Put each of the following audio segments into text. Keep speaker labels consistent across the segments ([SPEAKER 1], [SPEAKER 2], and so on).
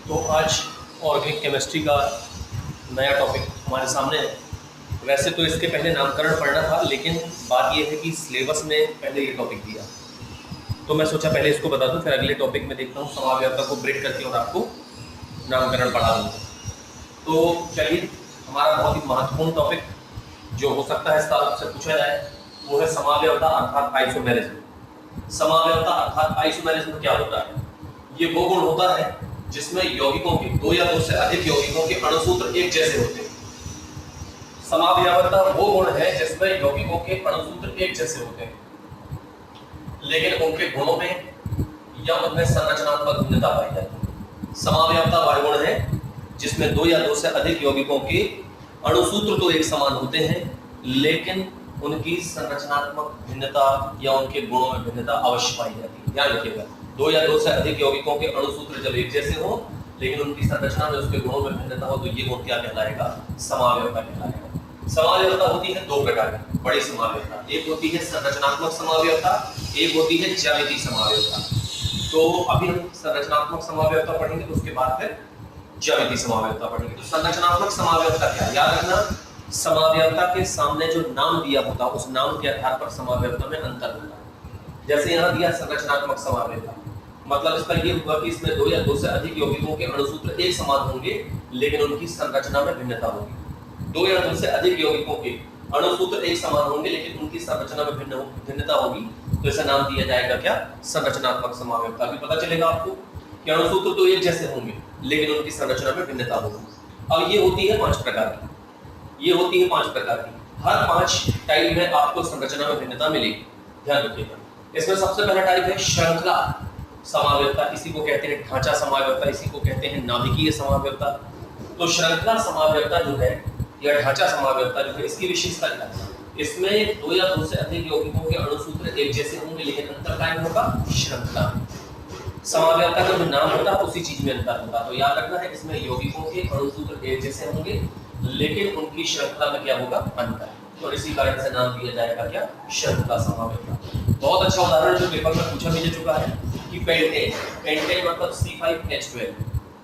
[SPEAKER 1] तो आज organic chemistry का नया टॉपिक हमारे सामने है। वैसे तो इसके पहले नामकरण पढ़ना था, लेकिन बात यह है कि सिलेबस में पहले ये टॉपिक दिया, तो मैं सोचा पहले इसको बता दूं, फिर अगले टॉपिक में देखता हूँ समाव्यवस्था को ब्रेक करके और आपको नामकरण पढ़ा दूँगा। तो चलिए, हमारा बहुत ही महत्वपूर्ण टॉपिक जो हो सकता है इसका आपसे पूछा जाए वो है समाव्यवस्था अर्थात आइसोमेरिज्म। समाव्यवस्था अर्थात आइसोमेरिज्म क्या होता है? ये वो गुण होता है जिसमें यौगिकों के दो या दो से अधिक यौगिकों के अणुसूत्र एक जैसे होते हैं। समाव्यवस्था वो गुण है जिसमें यौगिकों के अणुसूत्र एक जैसे होते हैं, लेकिन उनके गुणों में या उनमें संरचनात्मक भिन्नता पाई जाती है। समाव्यवस्था वह गुण है जिसमें दो या दो से अधिक यौगिकों के अणुसूत्र तो एक समान होते हैं, लेकिन उनकी संरचनात्मक भिन्नता या उनके गुणों में भिन्नता अवश्य पाई जाती है। ध्यान रखिएगा, दो या दो से अधिक यौगिकों के अणुसूत्र जब एक जैसे हो लेकिन उनकी संरचना में उसके गुणों में भिन्नता हो तो ये गुण क्या कहलाएगा? समाव्यवस्था कहलाएगा। समाव्यवस्था होती है दो प्रकार की बड़ी समाव्यवस्था, एक होती है संरचनात्मक समाव्यवस्था, एक होती है ज्यामितीय समाव्यवस्था। तो अभी हम संरचनात्मक समाव्यवस्था पढ़ेंगे, तो उसके बाद फिर ज्यामितीय समाव्यवस्था पढ़ेंगे। तो संरचनात्मक समाव्यवस्था क्या है? याद रखना, समाव्यवस्था के सामने जो नाम दिया होता है उस नाम के आधार पर समाव्यवस्था में अंतर होता है। जैसे यहाँ दिया संरचनात्मक समाव्यवस्था, मतलब इसका ये हुआ कि इसमें दो या दो से अधिक यौगिकों के अणुसूत्र एक समान होंगे लेकिन उनकी संरचना में भिन्नता होगी। दो या दो से अधिक यौगिकों के अणुसूत्र एक समान होंगे लेकिन उनकी संरचना में भिन्नता होगी, तो इसे नाम दिया जाएगा क्या? संरचनात्मक समाव्यवस्था। अभी पता चलेगा आपको कि अणुसूत्र तो एक जैसे होंगे लेकिन उनकी संरचना में भिन्नता होगी। अब ये होती है 5 प्रकार की, ये होती है 5 प्रकार की। हर 5 टाइप में आपको संरचना में भिन्नता मिलेगी, ध्यान रखिएगा। इसमें सबसे पहला टाइप है श्रृंखला समाव्यवस्था, इसी को कहते हैं ढांचा समाव्यवस्था, इसी को कहते हैं नाभिकीय समाव्यवस्था। तो श्रृंखला समाव्यवस्था जो है या ढांचा समाव्यवस्था जो है, इसकी विशेषता क्या है? इसमें दो या दो से अधिक यौगिकों के अणुसूत्र एक जैसे होंगे लेकिन अंतर कायम होगा श्रृंखला। समाव्यवस्था का जो नाम होता है उसी चीज में अंतर होगा। तो याद रखना है, इसमें यौगिकों के अणुसूत्र एक जैसे होंगे लेकिन उनकी श्रृंखला में क्या होगा? अंतर। और इसी कारण से नाम दिया जाएगा क्या? श्रृंखला समाव्यवस्था। बहुत अच्छा उदाहरण जो पेपर में पूछा भी जा चुका है कि पेंटेन, पेंटेन मतलब C5H12।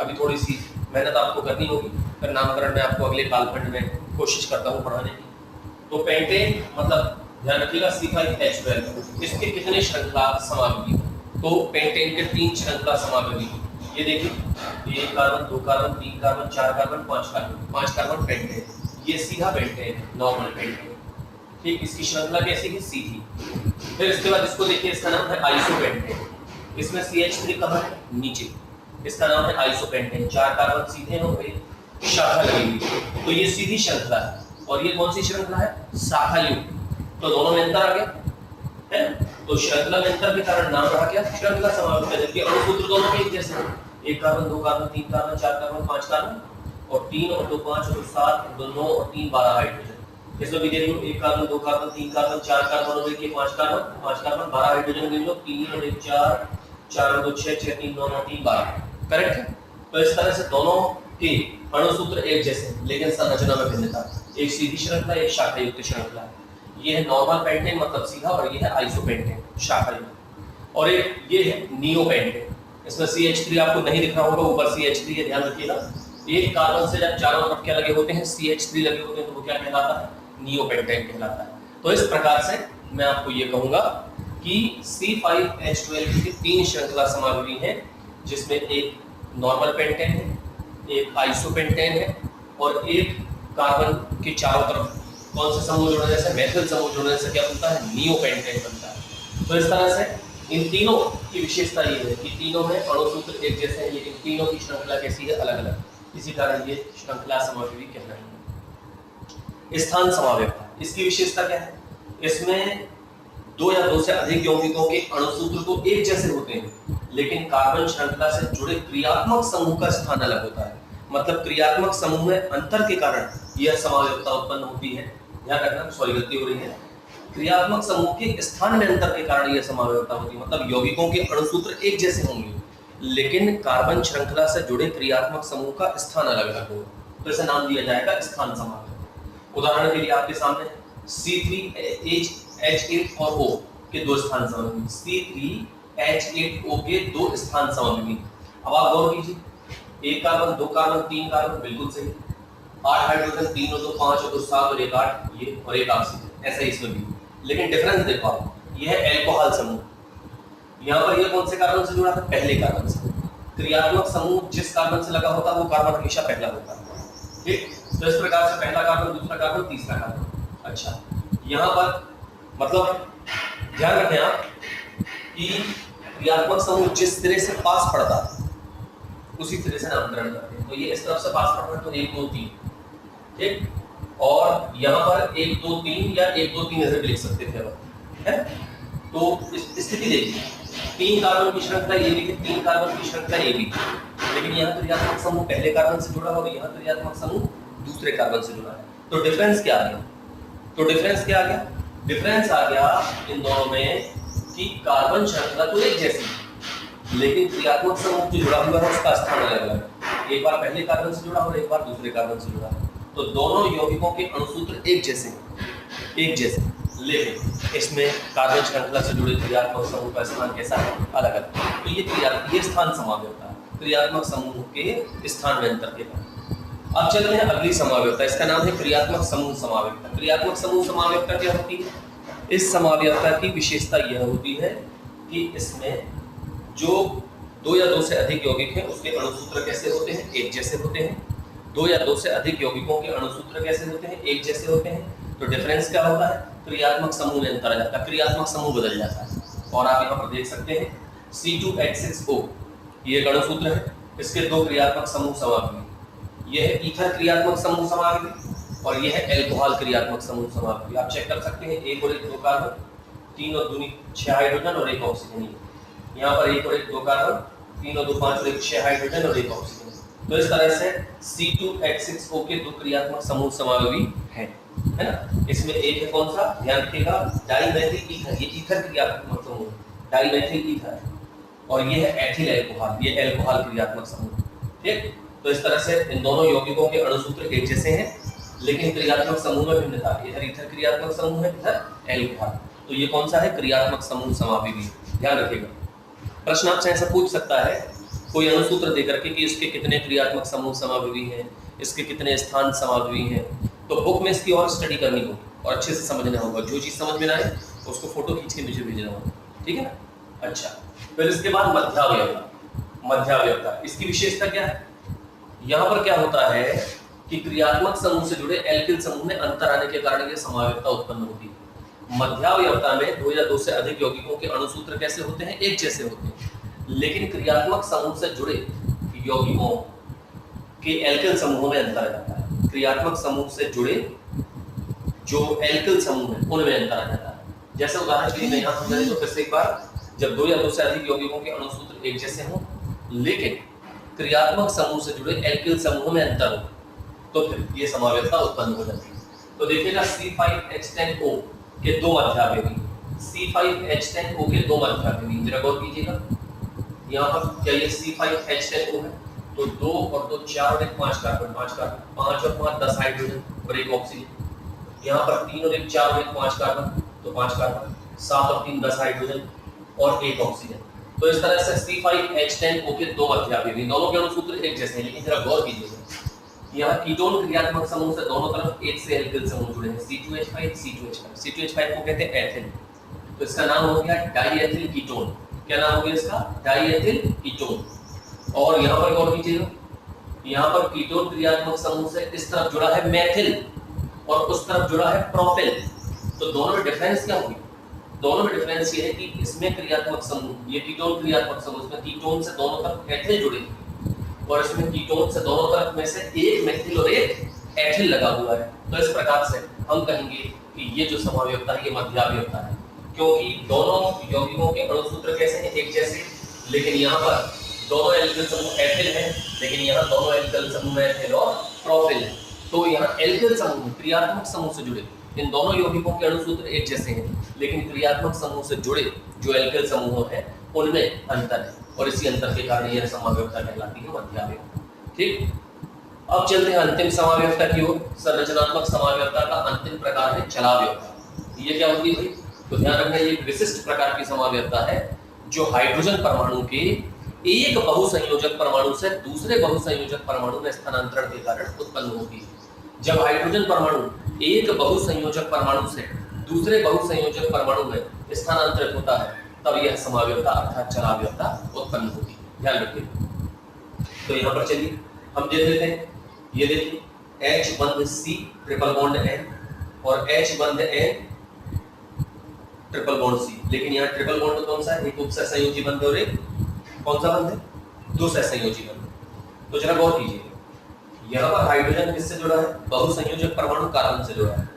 [SPEAKER 1] अभी थोड़ी सी मेहनत आपको करनी होगी, फिर नामकरण में आपको अगले कालखंड में कोशिश करता हूँ पढ़ाने की। तो पेंटेन मतलब ध्यान रखिएगा C5H12, इसके कितने श्रृंखला समावेगी? तो पेंटेन के 3 श्रृंखला समावेगी। ये देखिए, 1 carbon, 2 carbon, 3 carbon, 4 carbon, 5 carbon, 5 carbon pentane. ये सीधा पेंटेन है, नॉर्मल पेंटेन। ठीक, इसकी श्रृंखला कैसी है? सीधी। फिर इसके बाद इसको देखिए, इसका नाम है आइसोपेंटेन। इसमें CH3 कहाँ है? नीचे। इसका नाम है आइसोपेंटेन। 4 कार्बन सीधे हो गए, शाखा लगेगी, तो ये सीधी श्रृंखला है। और ये कौन सी श्रृंखला है? शाखा युक्त। तो दोनों में अंतर आ गया है। तो श्रृंखला में अंतर के कारण नाम रहा क्या? श्रृंखला समावेश। जबकि अणुसूत्र दोनों के एक जैसे हैं, 1 carbon, 2 carbon, 3 carbon, 4 carbon, 5 carbon, और 3 और 2 5 और 7 और 2 9 और 3 12 हाइड्रोजन। इसमें भी देख लो, 1 कार्बन, 2 कार्बन, 3 कार्बन, 4 कार्बन और 1 5 कार्बन, 5 कार्बन, 12 हाइड्रोजन देख लो, 3 और 1 4, 4 और 2 6, 6 3 9 9 3 12। करेक्ट है। तो इस तरह से दोनों के अणुसूत्र एक जैसे लेकिन संरचना में भिन्नता, एक सीधी श्रृंखला, एक शाखा युक्त श्रृंखला। ये है नॉर्मल पेंटेन मतलब सीधा, और ये है आइसोपेंटेन शाखा युक्त। और एक ये है नियोपेंटेन, इसमें CH3 आपको नहीं दिख रहा होगा, ऊपर CH3 है, ध्यान रखिएगा। एक कार्बन से जब चारों तरफ क्या लगे होते हैं? CH3 लगे होते हैं, तो वो क्या कहलाता है? नियोपेंटेन कहलाता है। तो इस प्रकार से मैं आपको ये कहूंगा कि C5H12 की 3 श्रृंखला समावेशी है, जिसमें एक नॉर्मल पेंटेन है, एक आइसोपेंटेन है, और एक कार्बन के चारों तरफ कौन सा समूह जोड़ने से? मेथिल समूह जोड़ने से क्या बनता है? नियोपेंटेन बनता है। तो इस तरह से इन तीनों की विशेषता ये है कि तीनों में अणुसूत्र एक जैसे हैं लेकिन तीनों की श्रृंखला कैसी है? अलग अलग। इसी कारण ये श्रृंखला समावेशी कहलाएगी। स्थान समावेशता, इसकी विशेषता क्या है? इसमें दो या दो से अधिक यौगिकों के अणुसूत्र तो एक जैसे होते हैं लेकिन कार्बन श्रृंखला से जुड़े क्रियात्मक समूह का स्थान अलग होता है। मतलब क्रियात्मक समूह में अंतर के कारण यह समावेशता उत्पन्न होती है। ध्यान रखना, सॉरी गलती हो रही है, क्रियात्मक समूह के स्थान में अंतर के कारण यह समावेशता होती है। मतलब यौगिकों के अणुसूत्र एक जैसे होंगे लेकिन कार्बन श्रृंखला से जुड़े क्रियात्मक समूह का स्थान अलग अलग होगा, तो इसे नाम दिया जाएगा स्थान समावेश। उदाहरण के लिए आपके सामने C3H8 और O के 2 स्थान समावेशी, C3H8O के 2 स्थान समावेशी। अब आप गौर कीजिए, एक कार्बन, दो कार्बन, तीन कार्बन, बिल्कुल सही। 8 हाइड्रोजन, 3 और 2 5 और 2 7 और 1 8, ये और एक ऑक्सीजन, ऐसा ही इसमें भी। लेकिन डिफरेंस देखो आप, ये है एल्कोहल समूह, यहाँ पर ये कौन से कार्बन से जुड़ा है? पहले कार्बन से। क्रियात्मक समूह जिस कार्बन से लगा होता है वो कार्बन हमेशा पहला होता है, ठीक। तो इस प्रकार से पहला कार्बन, दूसरा कार्बन, तीसरा कार्बन। अच्छा, यहाँ पर मतलब ध्यान रखें आप कि क्रियात्मक समूह जिस सिरे से पास पड़ता है उसी तरह से नामकरण करते हैं। तो ये इस तरफ से पास पड़ रहा है तो 1 2 3, ठीक। और यहाँ पर 1 2 3 या 1 2 3 ऐसे भी लिख सकते थे अब, है। तो इस स्थिति देखिए, 3 कार्बन की श्रृंखला ये भी है, 3 कार्बन की श्रृंखला ये भी, लेकिन यहाँ क्रियात्मक समूह पहले कार्बन से जुड़ा है और यहाँ क्रियात्मक समूह दूसरे कार्बन से जुड़ा है। तो डिफरेंस क्या आ गया? डिफरेंस आ गया इन दोनों में कि कार्बन श्रृंखला तो एक जैसी है, लेकिन क्रियात्मक समूह जो जुड़ा हुआ है उसका स्थान अलग अलग है। एक बार पहले कार्बन से जुड़ा और एक बार दूसरे कार्बन से जुड़ा है। तो दोनों यौगिकों के अणुसूत्र एक जैसे हैं, लेकिन इसमें कार्बन श्रृंखला से जुड़े क्रियात्मक समूह का स्थान कैसा है? अलग अलग। तो ये स्थान समावयवता है, क्रियात्मक समूह के स्थान में अंतर के कारण। अब चलते हैं अगली समावयवता, इसका नाम है क्रियात्मक समूह समावयवता। क्रियात्मक समूह समावयवता क्या होती है? इस समावयवता की विशेषता यह होती है कि इसमें जो 2 या 2 से अधिक यौगिक हैं उसके अणुसूत्र कैसे होते हैं? एक जैसे होते हैं। 2 या 2 से अधिक यौगिकों के अणुसूत्र कैसे होते हैं? एक जैसे होते हैं। तो डिफरेंस क्या होता है? क्रियात्मक समूह में अंतर आ जाता है, क्रियात्मक समूह बदल जाता है। और आप यहाँ पर देख सकते हैं C2H6O, ये एक अणुसूत्र है, इसके 2 क्रियात्मक समूह समावयवी। ये है ईथर क्रियात्मक समूह समावयवी और ये है एल्कोहल क्रियात्मक समूह समावयवी। आप चेक कर सकते हैं, 1 और 1 2 कार्बन, 3 और 2 6 हाइड्रोजन और 1 ऑक्सीजन। यहाँ पर 1 और 1 2 कार्बन, 3 और 2 5 और 1 6 हाइड्रोजन और 1 ऑक्सीजन। तो इस तरह से C2H6O के 2 क्रियात्मक समूह समावयवी है ना। इसमें एक है कौन सा? ध्यान रखिएगा, डाइमेथिल ईथर। ये ईथर क्रियात्मक समूह, डाइमेथिल ईथर। और ये है एथिल अल्कोहल, ये अल्कोहल क्रियात्मक समूह, ठीक। तो इस तरह से इन दोनों यौगिकों के अणुसूत्र एक जैसे हैं, लेकिन क्रियात्मक समूह में भिन्नता है। इधर ईथर क्रियात्मक समूह है, इधर अल्कोहल। तो ये कौन सा है? क्रियात्मक समूह समावयवी। ध्यान रखिएगा, प्रश्न आपसे ऐसा पूछ सकता है कोई अणुसूत्र देकर के कि इसके कितने क्रियात्मक समूह समावयवी हैं, इसके कितने स्थान समावयवी हैं। तो बुक में इसकी और स्टडी करनी होगी और अच्छे से समझना होगा। जो चीज समझ में ना आए उसको फोटो खींच के मुझे भेजना होगा, ठीक है ना। अच्छा, फिर इसके बाद मध्यावयवता, इसकी विशेषता क्या है? यहाँ पर क्या होता है कि क्रियात्मक समूह से जुड़े एल्किल समूह में अंतर आने के कारण ये समावयवता उत्पन्न होती है। मध्यावयवता में 2 या 2 से अधिक यौगिकों के अणुसूत्र कैसे होते हैं? एक जैसे होते हैं, लेकिन क्रियात्मक समूह से जुड़े यौगिकों के एल्किल समूहों में अंतर आ जाता है। क्रियात्मक समूह से जुड़े जो एल्किल समूह है उनमें अंतर आ जाता है। जैसे उदाहरण के लिए मैं यहाँ समझाने तो फिर से एक बार, जब 2 या 2 से अधिक यौगिकों के अणुसूत्र एक जैसे हों लेकिन क्रियात्मक समूह से जुड़े एल्किल समूहों में अंतर हो तो फिर ये समावयवता उत्पन्न हो जाती है। तो देखिएगा C5H10O के 2 मध्यावयवी, C5H10O के 2 मध्यावयवी, जरा गौर कीजिएगा। यहाँ पर क्या ये C5H10O है? तो 2 और 2 4 और 1 5 कार्बन, 5 और 5 10 हाइड्रोजन और 1 ऑक्सीजन। यहाँ पर 3 और 1 4 और 1 5 कार्बन, तो 5 कार्बन, 7 और 3 10 हाइड्रोजन और 1 ऑक्सीजन। तो इस तरह से C5H10O के 2 मध्यावयवी, दोनों के अणुसूत्र एक जैसे हैं, लेकिन जरा गौर कीजिएगा यहाँ कीटोन क्रियात्मक समूह से दोनों तरफ एक से एल्किल समूह जुड़े हैं, C2H5 को कहते हैं एथिल। तो इसका नाम हो गया डाइएथिल कीटोन। क्या नाम हो गया इसका? Diethyl ketone. और यहाँ पर गौर कीजिएगा, यहाँ पर कीटोन क्रियात्मक समूह से इस तरफ जुड़ा है मेथिल और उस तरफ जुड़ा है प्रोपिल। तो दोनों में डिफरेंस क्या होगी? दोनों में डिफरेंस ये है कि इसमें क्रियात्मक समूह, ये कीटोन क्रियात्मक समूह, इसमें कीटोन से दोनों तरफ एथिल जुड़े और इसमें कीटोन से दोनों तरफ में से एक मेथिल और एक एथिल लगा हुआ है। तो इस प्रकार से हम कहेंगे कि ये जो समावयवता है ये मध्यावयवता है, क्योंकि दोनों यौगिकों के अणुसूत्र कैसे हैं? एक जैसे। लेकिन यहाँ पर दोनों एल्किल समूह एथिल है, लेकिन यहाँ दोनों एल्किल समूह में एथिल और प्रोपिल है। तो यहाँ एल्किल समूह क्रियात्मक समूह से जुड़े इन दोनों यौगिकों के अणुसूत्र एक जैसे हैं, लेकिन क्रियात्मक समूह से जुड़े जो एल्किल समूह हैं उनमें अंतर है और इसी अंतर के कारण यह समावयवता कहलाती है मध्यावयवता, ठीक। अब चलते हैं अंतिम समावयवता की ओर। संरचनात्मक समावयवता का अंतिम प्रकार है चलावयवता। ये क्या होती है भाई? तो ध्यान रखना, ये एक विशिष्ट प्रकार की समावयवता है जो हाइड्रोजन परमाणु के एक बहुसंयोजक परमाणु से दूसरे बहुसंयोजक परमाणु में स्थानांतरण के कारण उत्पन्न होगी। जब हाइड्रोजन परमाणु एक बहुसंयोजक परमाणु से दूसरे बहुसंयोजक परमाणु में स्थानांतरित होता है तब यह समाव्यवस्था अर्थात चलाव्यवस्था उत्पन्न होगी। ध्यान रखिए। तो यहाँ पर चलिए हम देख लेते हैं। ये देखिए H बंध C ट्रिपल बॉन्ड N और H बंध N ट्रिपल बॉन्ड C, लेकिन यहाँ ट्रिपल बॉन्ड कौन सा है? एक उपसहसंयोजी बंध और एक कौन सा बंध है? दो सहसंयोजी बंध। तो जरा गौर कीजिए, यहाँ पर हाइड्रोजन किससे जुड़ा है? बहुसंयोजक परमाणु कार्बन से जुड़ा है,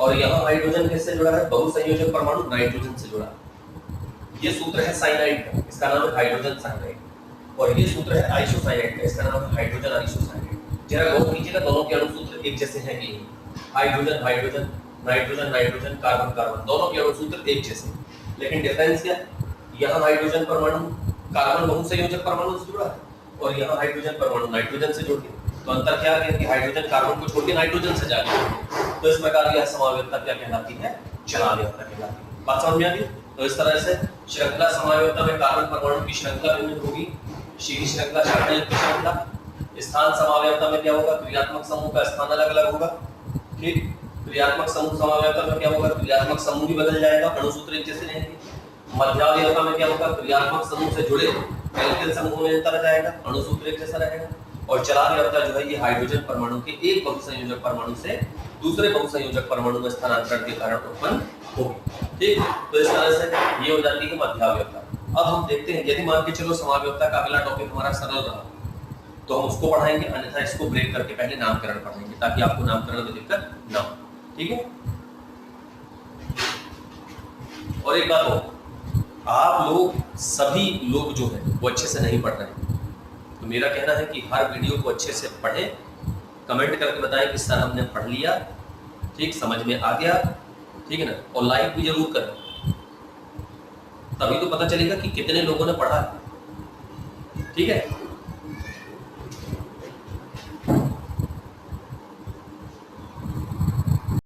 [SPEAKER 1] और यहाँ हाइड्रोजन किससे जुड़ा है? बहुसंयोजक परमाणु नाइट्रोजन से जुड़ा है। ये सूत्र है साइनाइड का, इसका नाम है हाइड्रोजन साइनाइड, और ये सूत्र है आइसोसाइनाइड का, इसका नाम है हाइड्रोजन आइसोसाइनाइड। जरा गौर कीजिएगा, दोनों के अणु सूत्र एक जैसे हैं कि नहीं? Hydrogen hydrogen, nitrogen nitrogen, carbon carbon, दोनों के अणु सूत्र एक जैसे, लेकिन डिफरेंस क्या है? यहाँ हाइड्रोजन परमाणु कार्बन बहुसंयोजक परमाणु से जुड़ा है और यहाँ हाइड्रोजन परमाणु नाइट्रोजन से जुड़ गया। तो अंतर क्या है कि हाइड्रोजन कार्बन को छोड़ के नाइट्रोजन से जा गया। तो इस प्रकार यह समाव्यवस्था क्या कहलाती है? चलाव्यवस्था कहलाती है। बात समझ में आ गई? तो इस तरह से श्रृंखला समाव्यवस्था में कार्बन परमाणु की श्रृंखला भिन्न होगी, सीधी श्रृंखला, शाखायुक्त श्रृंखला। स्थान समाव्यवस्था में क्या होगा? क्रियात्मक समूह का स्थान अलग अलग होगा। ठीक, क्रियात्मक समूह समाव्यवस्था में क्या होगा? क्रियात्मक समूह भी बदल जाएगा, अणुसूत्र एक जैसे रहेंगे। मध्याव्यवस्था में क्या होगा? क्रियात्मक समूह से जुड़े एल्केन समूह में अंतर आ जाएगा, अणुसूत्र एक जैसा रहेगा। और चलाव्यवस्था जो है ये हाइड्रोजन परमाणु के एक बहुसंयोजक परमाणु से दूसरे बहुसंयोजक परमाणु में स्थानांतरण के कारण उत्पन्न होगी। ठीक, तो इस तरह से ये हो जाती है मध्याव्यवस्था। अब हम देखते हैं, यदि मान के चलो समाव्यवस्था का अगला टॉपिक हमारा सरल रहा तो हम उसको पढ़ाएंगे, अन्यथा इसको ब्रेक करके पहले नामकरण पढ़ेंगे ताकि आपको नामकरण में दिक्कत ना हो। ठीक है। और एक बात हो, आप लोग सभी लोग जो है वो अच्छे से नहीं पढ़ रहे हैं, तो मेरा कहना है कि हर वीडियो को अच्छे से पढ़ें, कमेंट करके बताएं कि सर हमने पढ़ लिया, ठीक, समझ में आ गया, ठीक है ना, और लाइक भी जरूर करें, तभी तो पता चलेगा कि कितने लोगों ने पढ़ा। ठीक है।